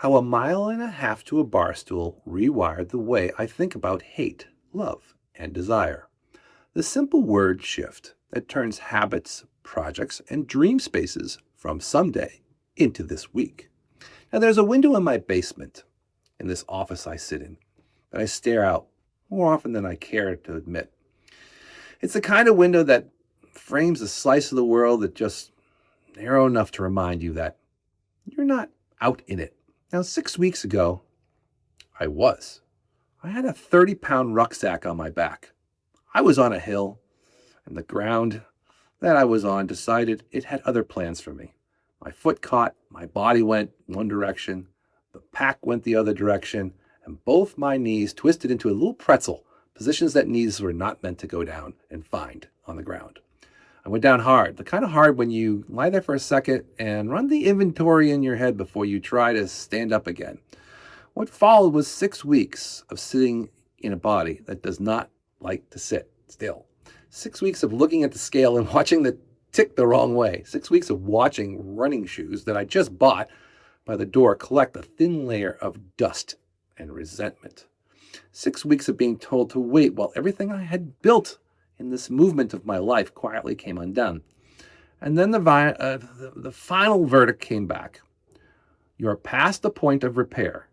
How a mile and a half to a bar stool rewired the way I think about hate, love, and desire. The simple word shift that turns habits, projects, and dream spaces from someday into this week. Now, there's a window in my basement, in this office I sit in, that I stare out more often than I care to admit. It's the kind of window that frames a slice of the world that just narrow enough to remind you that you're not out in it. Now, 6 weeks ago, I was. I had a 30-pound rucksack on my back. I was on a hill, and the ground that I was on decided it had other plans for me. My foot caught, my body went one direction, the pack went the other direction, and both my knees twisted into a little pretzel, positions that knees were not meant to go down and find on the ground. I went down hard, the kind of hard when you lie there for a second and run the inventory in your head before you try to stand up again. What followed was 6 weeks of sitting in a body that does not like to sit still. 6 weeks of looking at the scale and watching the tick the wrong way. 6 weeks of watching running shoes that I just bought by the door collect a thin layer of dust and resentment. 6 weeks of being told to wait while everything I had built in this movement of my life quietly came undone. And then the final verdict came back. You are past the point of repair,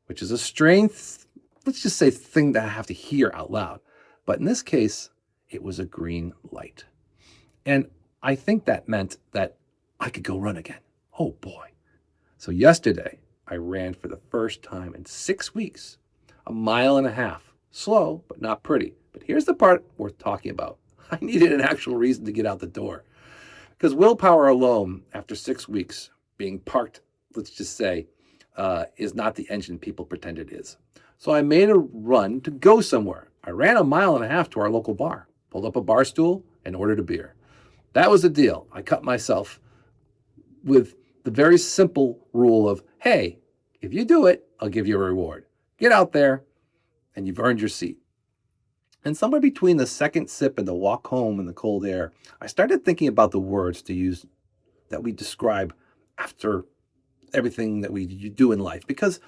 which is a strange, let's just say, thing that I have to hear out loud. But in this case, it was a green light. And I think that meant that I could go run again. Oh boy. So yesterday, I ran for the first time in 6 weeks, a mile and a half. Slow, but not pretty. But here's the part worth talking about. I needed an actual reason to get out the door. Because willpower alone, after 6 weeks being parked, let's just say, is not the engine people pretend it is. So I made a run to go somewhere. I ran a mile and a half to our local bar, pulled up a bar stool, and ordered a beer. That was the deal. I cut myself with the very simple rule of, hey, if you do it, I'll give you a reward. Get out there, and you've earned your seat. And somewhere between the second sip and the walk home in the cold air, I started thinking about the words to use that we describe after everything that we do in life. Because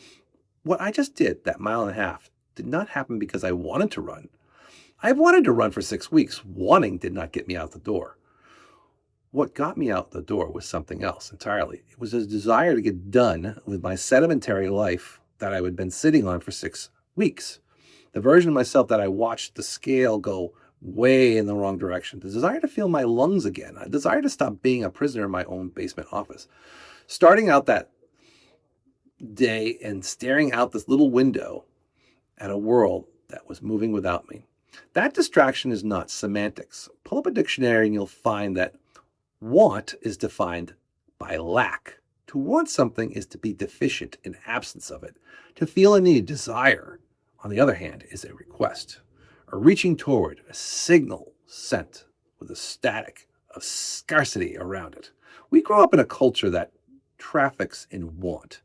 what I just did, that mile and a half, did not happen because I wanted to run. I've wanted to run for 6 weeks. Wanting did not get me out the door. What got me out the door was something else entirely. It was a desire to get done with my sedimentary life that I had been sitting on for 6 weeks. The version of myself that I watched the scale go way in the wrong direction. The desire to feel my lungs again. A desire to stop being a prisoner in my own basement office. Starting out that day and staring out this little window at a world that was moving without me. That distraction is not semantics. Pull up a dictionary and you'll find that want is defined by lack. To want something is to be deficient in absence of it. To feel a need, desire, on the other hand, is a request, a reaching toward, a signal sent with a static of scarcity around it. We grow up in a culture that traffics in want,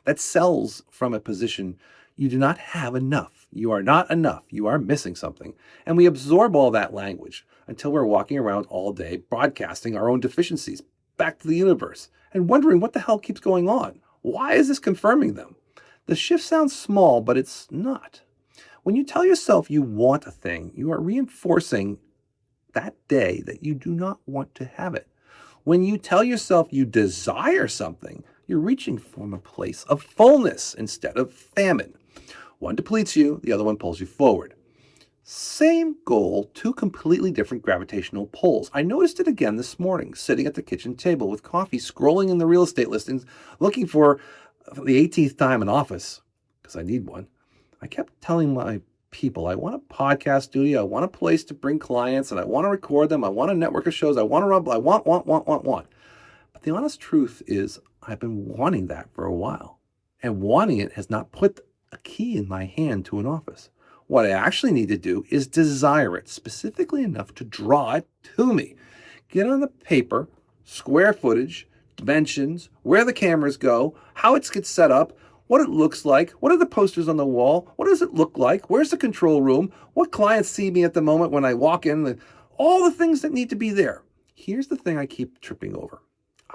that sells from a position you do not have enough. You are not enough. You are missing something. And we absorb all that language until we're walking around all day broadcasting our own deficiencies back to the universe and wondering what the hell keeps going on. Why is this confirming them? The shift sounds small, but it's not. When you tell yourself you want a thing, you are reinforcing that day that you do not want to have it. When you tell yourself you desire something, you're reaching from a place of fullness instead of famine. One depletes you, the other one pulls you forward. Same goal, two completely different gravitational pulls. I noticed it again this morning, sitting at the kitchen table with coffee, scrolling in the real estate listings, looking for the 18th time an office, because I need one. I kept telling my people, I want a podcast studio, I want a place to bring clients, and I want to record them, I want a network of shows, I want to run, I want. But the honest truth is, I've been wanting that for a while. And wanting it has not put a key in my hand to an office. What I actually need to do is desire it specifically enough to draw it to me. Get on the paper, square footage, dimensions, where the cameras go, how it gets set up, what it looks like, what are the posters on the wall, what does it look like, where's the control room, what clients see me at the moment when I walk in, all the things that need to be there. Here's the thing I keep tripping over.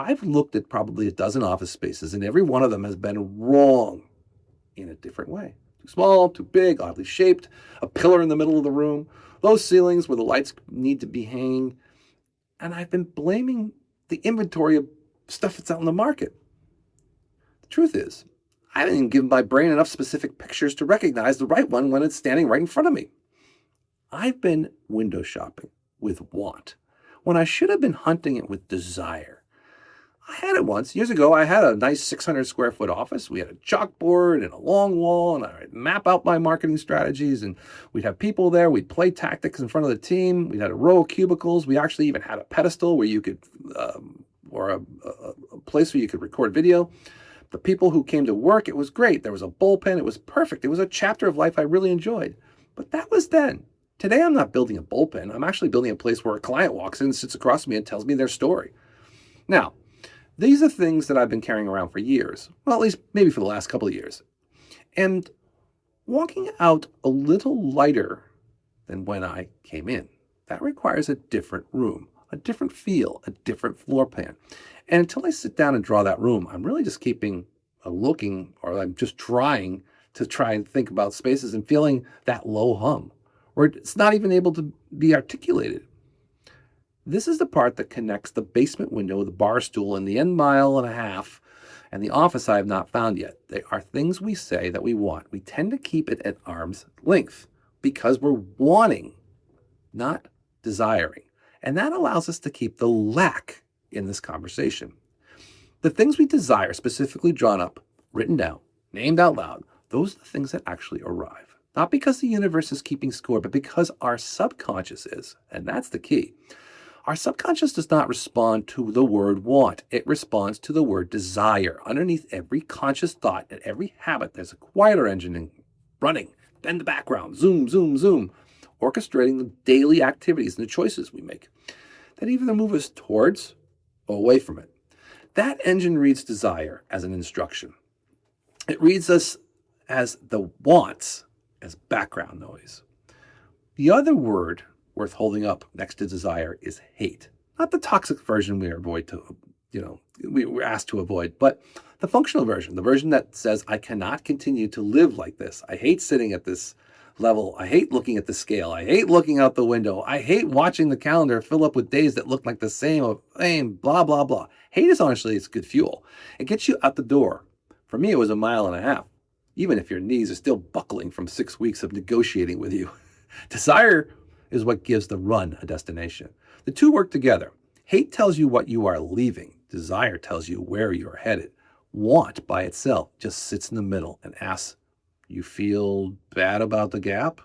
I've looked at probably a dozen office spaces, and every one of them has been wrong in a different way. Too small, too big, oddly shaped, a pillar in the middle of the room, low ceilings where the lights need to be hanging. And I've been blaming the inventory of stuff that's out in the market. The truth is, I haven't even given my brain enough specific pictures to recognize the right one when it's standing right in front of me. I've been window shopping with want when I should have been hunting it with desire. I had it once. Years ago, I had a nice 600 square foot office. We had a chalkboard and a long wall, and I'd map out my marketing strategies, and we'd have people there. We'd play tactics in front of the team. We had a row of cubicles. We actually even had a pedestal where you could, or a place where you could record video. The people who came to work, it was great. There was a bullpen. It was perfect. It was a chapter of life I really enjoyed. But that was then. Today, I'm not building a bullpen. I'm actually building a place where a client walks in, sits across from me, and tells me their story. Now, these are things that I've been carrying around for years. Well, at least maybe for the last couple of years. And walking out a little lighter than when I came in, that requires a different room, a different feel, a different floor plan. And until I sit down and draw that room, I'm really just keeping a looking, or I'm just trying and think about spaces and feeling that low hum, or it's not even able to be articulated. This is the part that connects the basement window, the bar stool, and the end mile and a half, and the office I have not found yet. They are things we say that we want. We tend to keep it at arm's length because we're wanting, not desiring. And that allows us to keep the lack in this conversation. The things we desire, specifically drawn up, written down, named out loud, those are the things that actually arrive. Not because the universe is keeping score, but because our subconscious is. And that's the key. Our subconscious does not respond to the word want. It responds to the word desire. Underneath every conscious thought and every habit, there's a quieter engine running, then the background, zoom, zoom, zoom, orchestrating the daily activities and the choices we make that either move us towards or away from it. That engine reads desire as an instruction. It reads us as the wants as background noise. The other word worth holding up next to desire is hate. Not the toxic version we're asked to avoid, but the functional version, the version that says, I cannot continue to live like this. I hate sitting at this level. I hate looking at the scale. I hate looking out the window. I hate watching the calendar fill up with days that look like the same, blah, blah, blah. Hate is honestly, it's good fuel. It gets you out the door. For me, it was 1.5 miles, even if your knees are still buckling from 6 weeks of negotiating with you. Desire is what gives the run a destination. The two work together. Hate tells you what you are leaving. Desire tells you where you're headed. Want by itself just sits in the middle and asks, you feel bad about the gap?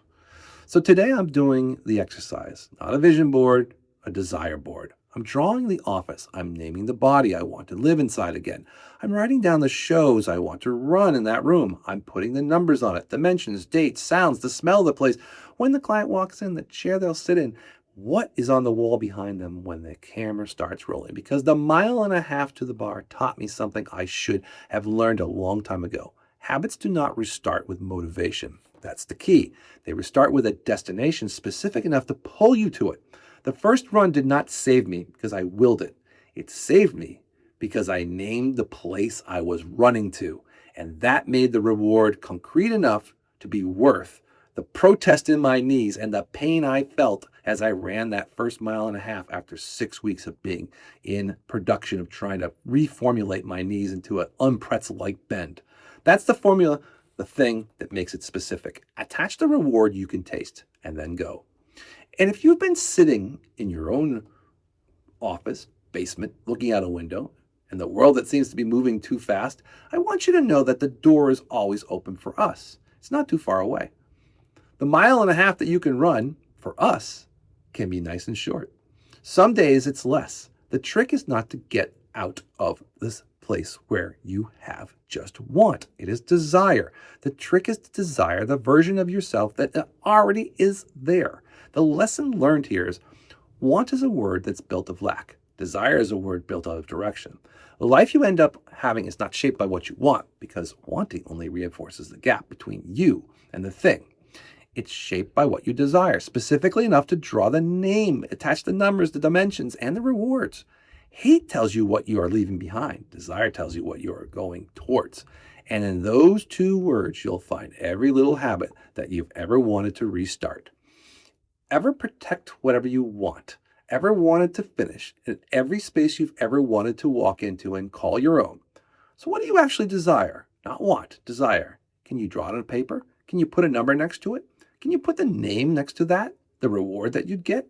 So today I'm doing the exercise, not a vision board, a desire board. I'm drawing the office. I'm naming the body I want to live inside again. I'm writing down the shows I want to run in that room. I'm putting the numbers on it, dimensions, dates, sounds, the smell of the place. When the client walks in, the chair they'll sit in, what is on the wall behind them when the camera starts rolling? Because the 1.5 miles to the bar taught me something I should have learned a long time ago. Habits do not restart with motivation. That's the key. They restart with a destination specific enough to pull you to it. The first run did not save me because I willed it. It saved me because I named the place I was running to. And that made the reward concrete enough to be worth the protest in my knees and the pain I felt as I ran that first 1.5 miles after 6 weeks of being in production of trying to reformulate my knees into an unpretzel-like bend. That's the formula, the thing that makes it specific. Attach the reward you can taste and then go. And if you've been sitting in your own office, basement, looking out a window, and the world that seems to be moving too fast, I want you to know that the door is always open for us. It's not too far away. The 1.5 miles that you can run, for us, can be nice and short. Some days it's less. The trick is not to get out of this place where you have just want. It is desire. The trick is to desire the version of yourself that already is there. The lesson learned here is want is a word that's built of lack. Desire is a word built out of direction. The life you end up having is not shaped by what you want, because wanting only reinforces the gap between you and the thing. It's shaped by what you desire, specifically enough to draw the name, attach the numbers, the dimensions, and the rewards. Hate tells you what you are leaving behind. Desire tells you what you are going towards. And in those two words, you'll find every little habit that you've ever wanted to restart. Ever protect whatever you want? Ever wanted to finish in every space you've ever wanted to walk into and call your own? So what do you actually desire? Not want, desire. Can you draw it on paper? Can you put a number next to it? Can you put the name next to that? The reward that you'd get?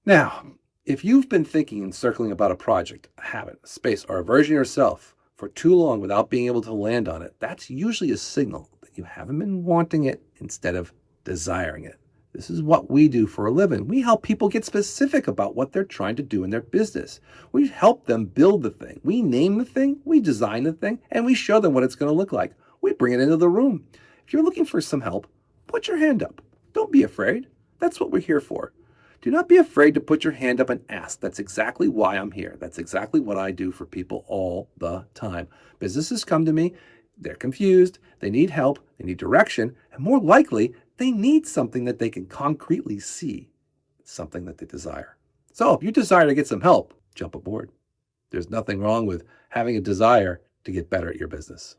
Now, if you've been thinking and circling about a project, a habit, a space, or a version of yourself for too long without being able to land on it, that's usually a signal that you haven't been wanting it instead of desiring it. This is what we do for a living. We help people get specific about what they're trying to do in their business. We help them build the thing. We name the thing, we design the thing, and we show them what it's going to look like. We bring it into the room. If you're looking for some help, put your hand up. Don't be afraid. That's what we're here for. Do not be afraid to put your hand up and ask. That's exactly why I'm here. That's exactly what I do for people all the time. Businesses come to me, they're confused, they need help, they need direction, and more likely, they need something that they can concretely see, something that they desire. So if you desire to get some help, jump aboard. There's nothing wrong with having a desire to get better at your business.